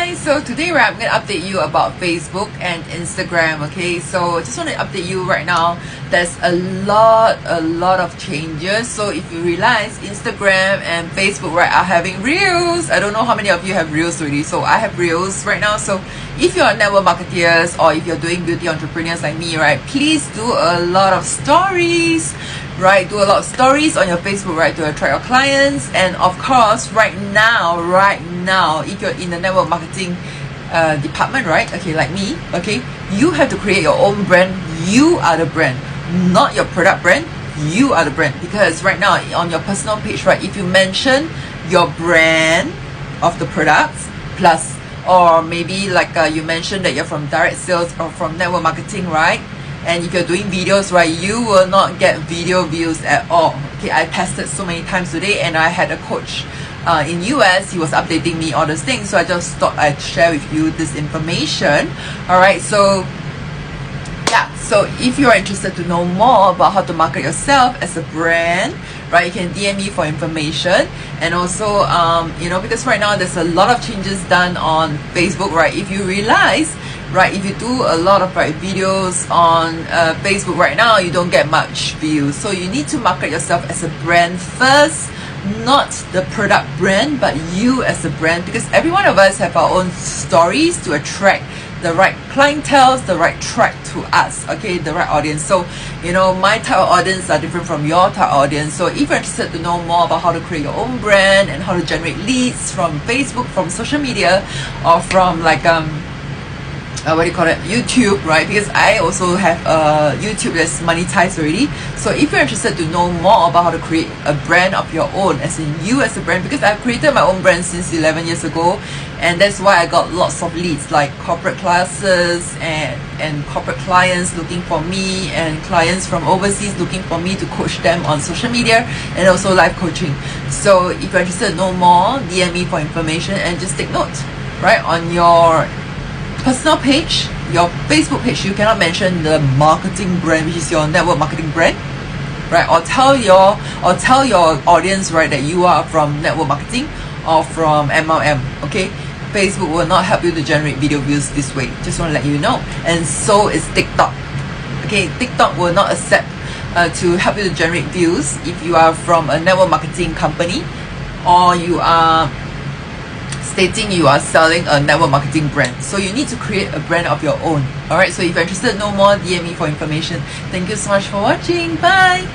Hi, so today I'm going to update you about Facebook and Instagram. Okay, so I just want to update you right now. There's a lot of changes. So if you realize Instagram and Facebook right are having reels. I don't know how many of you have reels already. So I have reels right now. So if you're network marketeers or if you're doing beauty entrepreneurs like me, right, please do a lot of stories. Right, do a lot of stories on your Facebook, right, to attract your clients. And of course, right now, if you're in the network marketing department, right, okay, like me, okay, you have to create your own brand. You are the brand, not your product brand. You are the brand. Because right now on your personal page, right, if you mention your brand of the products plus, or maybe like you mentioned that you're from direct sales or from network marketing, right, and if you're doing videos, right, you will not get video views at all. Okay, I tested so many times today, and I had a coach in US. He was updating me all those things, so I just thought I'd share with you this information. All right, so yeah, so if you're interested to know more about how to market yourself as a brand, right, you can DM me for information. And also because right now there's a lot of changes done on Facebook, right? If you realize, right, if you do a lot of videos on Facebook right now, you don't get much views. So you need to market yourself as a brand first, not the product brand, but you as a brand, because every one of us have our own stories to attract the right clientele, the right track to us, okay, the right audience. So my type of audience are different from your type of audience. So if you're interested to know more about how to create your own brand and how to generate leads from Facebook, from social media, or from like YouTube, right? Because I also have YouTube that's monetized already. So if you're interested to know more about how to create a brand of your own, as in you as a brand, because I've created my own brand since 11 years ago, and that's why I got lots of leads, like corporate classes and corporate clients looking for me, and clients from overseas looking for me to coach them on social media, and also live coaching. So if you're interested to know more, DM me for information, and just take note, right, on your personal page, your Facebook page, you cannot mention the marketing brand, which is your network marketing brand, right? Or tell your audience, right, that you are from network marketing or from MLM. Okay, Facebook will not help you to generate video views this way. Just want to let you know. And so is TikTok. Okay, TikTok will not accept to help you to generate views if you are from a network marketing company, or you are stating you are selling a network marketing brand. So you need to create a brand of your own. Alright, so if you're interested to know more, DM me for information. Thank you so much for watching. Bye!